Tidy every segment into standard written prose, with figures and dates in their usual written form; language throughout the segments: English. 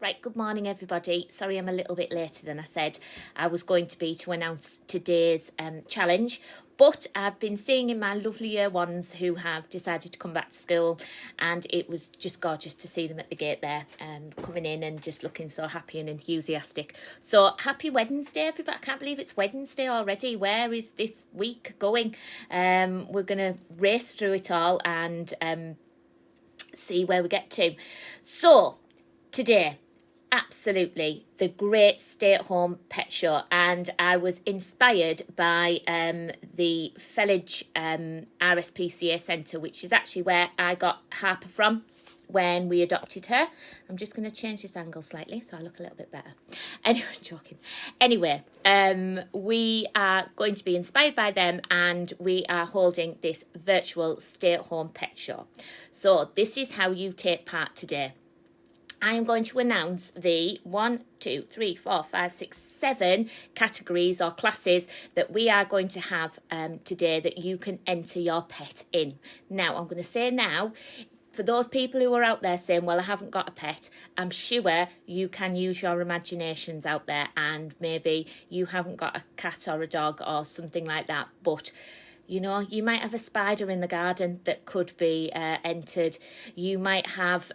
Right, good morning everybody. Sorry I'm a little bit later than I said I was going to be to announce today's challenge, but I've been seeing in my lovely year ones who have decided to come back to school, and it was just gorgeous to see them at the gate there, coming in and just looking so happy and enthusiastic. So happy Wednesday everybody. I can't believe it's Wednesday already. Where is this week going? We're going to race through it all and see where we get to. So today, absolutely the great stay-at-home pet show, and I was inspired by the Fellage RSPCA Centre, which is actually where I got Harper from when we adopted her. I'm just going to change this angle slightly so I look a little bit better. Anyway, joking. Anyway, we are going to be inspired by them, and we are holding this virtual stay-at-home pet show. So this is how you take part today. I am going to announce the 7 categories or classes that we are going to have today that you can enter your pet in. Now, I'm going to say now, for those people who are out there saying, well, I haven't got a pet, I'm sure you can use your imaginations out there, and maybe you haven't got a cat or a dog or something like that, but you know, you might have a spider in the garden that could be entered. You might have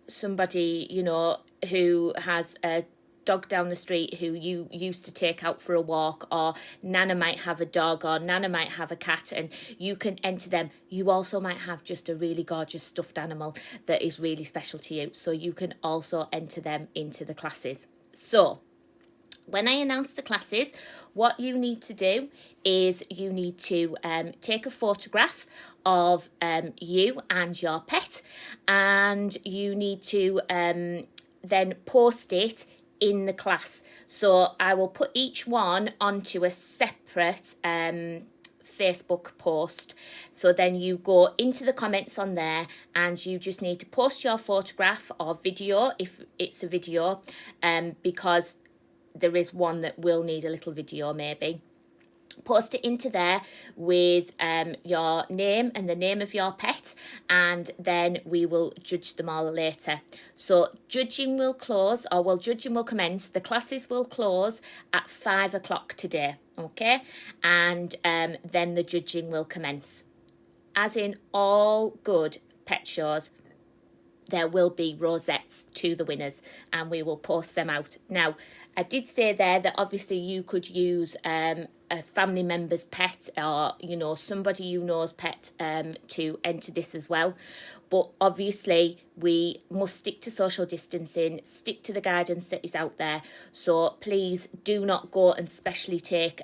somebody, you know, who has a dog down the street who you used to take out for a walk, or Nana might have a dog, or Nana might have a cat, and you can enter them. You also might have just a really gorgeous stuffed animal that is really special to you, so you can also enter them into the classes. So when I announce the classes, what you need to do is you need to take a photograph of you and your pet, and you need to then post it in the class. So I will put each one onto a separate Facebook post. So then you go into the comments on there, and you just need to post your photograph or video if it's a video, because there is one that will need a little video maybe. Post it into there with your name and the name of your pet, and then we will judge them all later. So judging will commence. The classes will close at 5 o'clock today, okay? And then the judging will commence. As in all good pet shows, there will be rosettes to the winners, and we will post them out. Now, I did say there that obviously you could use a family member's pet, or, you know, somebody you know's pet to enter this as well. But obviously we must stick to social distancing, stick to the guidance that is out there. So please do not go and specially take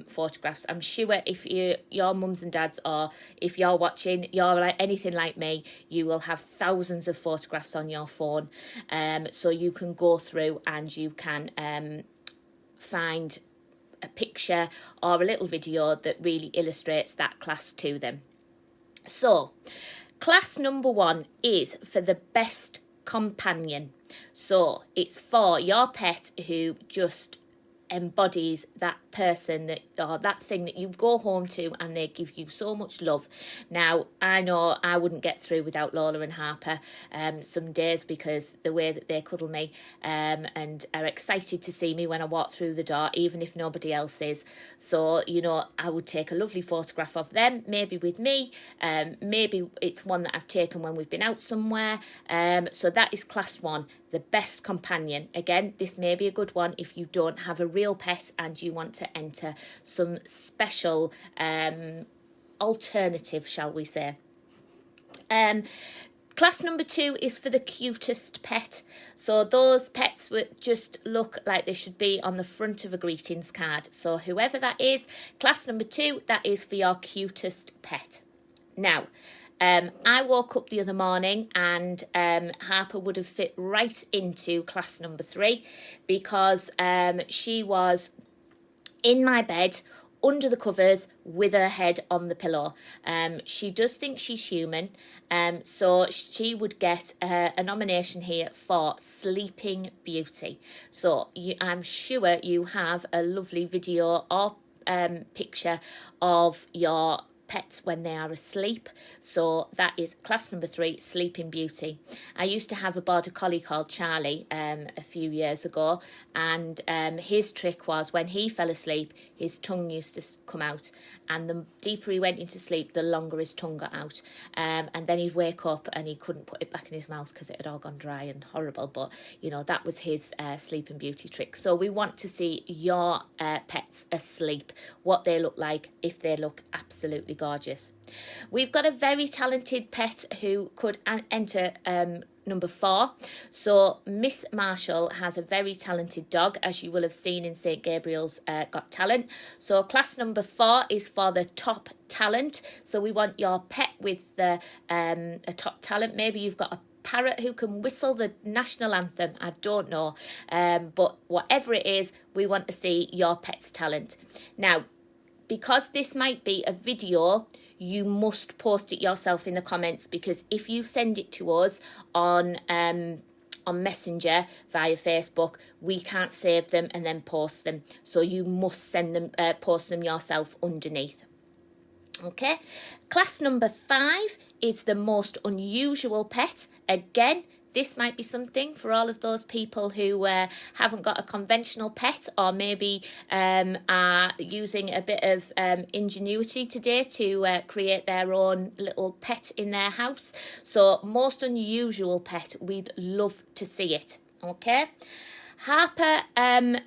photographs. I'm sure if your mums and dads, or if you're watching, you're like anything like me, you will have thousands of photographs on your phone. So you can go through and you can find a picture or a little video that really illustrates that class to them. So class number 1 is for the best companion. So it's for your pet who just embodies that person that, or that thing that you go home to and they give you so much love. Now, I know I wouldn't get through without Lola and Harper some days, because the way that they cuddle me and are excited to see me when I walk through the door, even if nobody else is. So, you know, I would take a lovely photograph of them, maybe with me, maybe it's one that I've taken when we've been out somewhere. So that is class 1, the best companion. Again, this may be a good one if you don't have a real pet and you want to enter some special alternative, shall we say. Class number 2 is for the cutest pet. So those pets would just look like they should be on the front of a greetings card. So whoever that is, class number 2, that is for your cutest pet. Now, I woke up the other morning and Harper would have fit right into class number 3, because she was in my bed under the covers with her head on the pillow. She does think she's human, so she would get a nomination here for Sleeping Beauty. So I'm sure you have a lovely video or picture of your pets when they are asleep. So that is class number 3, Sleeping Beauty. I used to have a border collie called Charlie a few years ago, and his trick was when he fell asleep, his tongue used to come out, and the deeper he went into sleep, the longer his tongue got out, and then he'd wake up and he couldn't put it back in his mouth because it had all gone dry and horrible. But you know, that was his Sleeping Beauty trick. So we want to see your pets asleep, what they look like, if they look absolutely gorgeous. We've got a very talented pet who could enter number 4. So Miss Marshall has a very talented dog, as you will have seen in St Gabriel's Got Talent. So class number 4 is for the top talent. So we want your pet with the a top talent. Maybe you've got a parrot who can whistle the national anthem, I don't know, but whatever it is, we want to see your pet's talent. Now, because this might be a video, you must post it yourself in the comments, because if you send it to us on Messenger via Facebook, we can't save them and then post them. So you must send them, post them yourself underneath. Okay, class number 5 is the most unusual pet. Again, this might be something for all of those people who haven't got a conventional pet, or maybe are using a bit of ingenuity today to create their own little pet in their house. So most unusual pet, we'd love to see it. Okay, Harper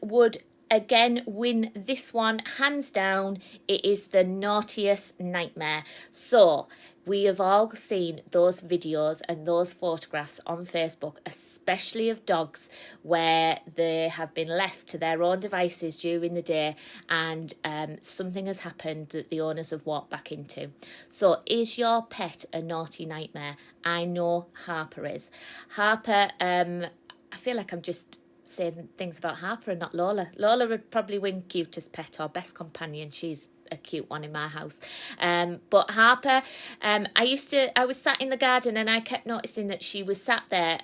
would again win this one hands down. It is the naughtiest nightmare. So we have all seen those videos and those photographs on Facebook, especially of dogs where they have been left to their own devices during the day, and something has happened that the owners have walked back into. So is your pet a naughty nightmare? I know Harper is. Harper, I feel like I'm just saying things about Harper and not Lola. Lola would probably win cutest pet or best companion. She's a cute one in my house. But Harper, I was sat in the garden and I kept noticing that she was sat there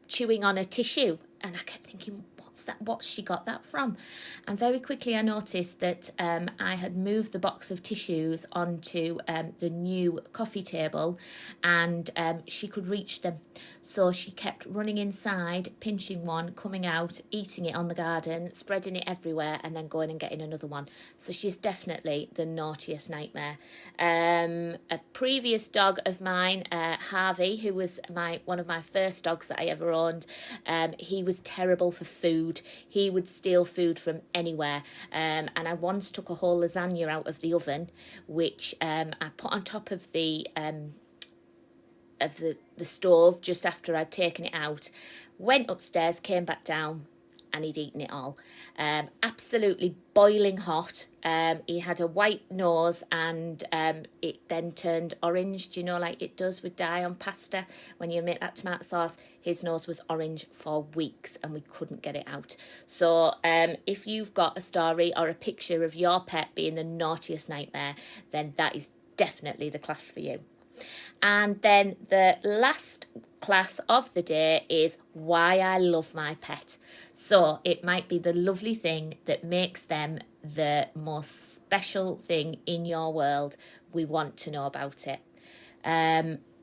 chewing on a tissue, and I kept thinking, what's she got that from? And very quickly I noticed that I had moved the box of tissues onto the new coffee table, and she could reach them. So she kept running inside, pinching one, coming out, eating it on the garden, spreading it everywhere, and then going and getting another one. So she's definitely the naughtiest nightmare. A previous dog of mine, Harvey, who was one of my first dogs that I ever owned, he was terrible for food. He would steal food from anywhere. And I once took a whole lasagna out of the oven, which I put on top of the stove just after I'd taken it out, went upstairs, came back down, and he'd eaten it all. Absolutely boiling hot. He had a white nose, and it then turned orange, do you know, like it does with dye on pasta when you make that tomato sauce. His nose was orange for weeks and we couldn't get it out. So if you've got a story or a picture of your pet being the naughtiest nightmare, then that is definitely the class for you. And then the last class of the day is why I love my pet. So it might be the lovely thing that makes them the most special thing in your world. We want to know about it.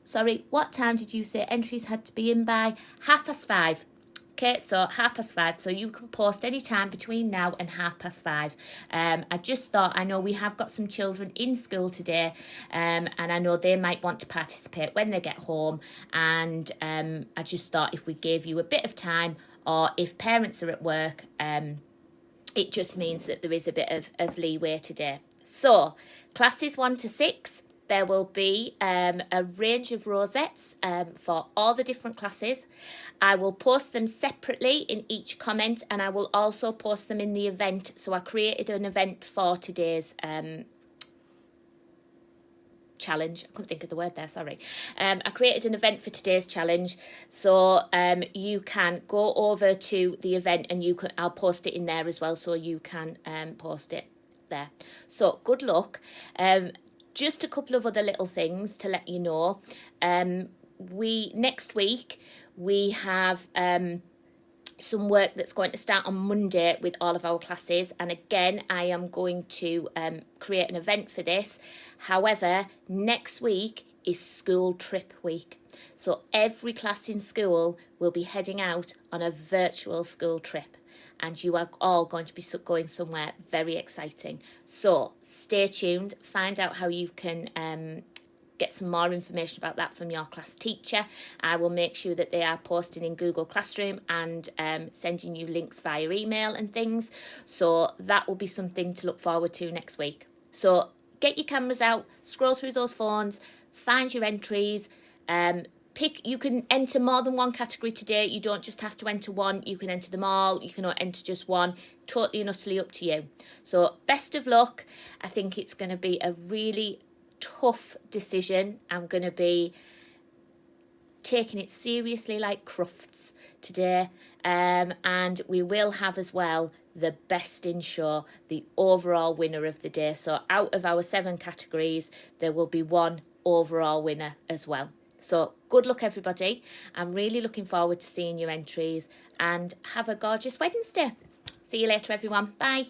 Sorry, what time did you say entries had to be in by? 5:30. Okay, so 5:30, so you can post any time between now and 5:30. I just thought, I know we have got some children in school today, and I know they might want to participate when they get home, and I just thought if we gave you a bit of time, or if parents are at work, it just means that there is a bit of leeway today. So, classes 1 to 6. There will be a range of rosettes for all the different classes. I will post them separately in each comment, and I will also post them in the event. So I created an event for today's challenge. I couldn't think of the word there, sorry. I created an event for today's challenge, so you can go over to the event, and I'll post it in there as well, so you can post it there. So good luck. Just a couple of other little things to let you know. Next week we have some work that's going to start on Monday with all of our classes. And again, I am going to create an event for this. However, next week is school trip week. So every class in school will be heading out on a virtual school trip. And you are all going to be going somewhere very exciting. So stay tuned, find out how you can get some more information about that from your class teacher. I will make sure that they are posting in Google Classroom and sending you links via email and things. So that will be something to look forward to next week. So get your cameras out, scroll through those phones, find your entries, you can enter more than one category today. You don't just have to enter one. You can enter them all. You can enter just one. Totally and utterly up to you. So best of luck. I think it's going to be a really tough decision. I'm going to be taking it seriously like Crufts today. And we will have as well the best in show, the overall winner of the day. So out of our 7 categories, there will be one overall winner as well. So good luck, everybody. I'm really looking forward to seeing your entries, and have a gorgeous Wednesday. See you later, everyone. Bye.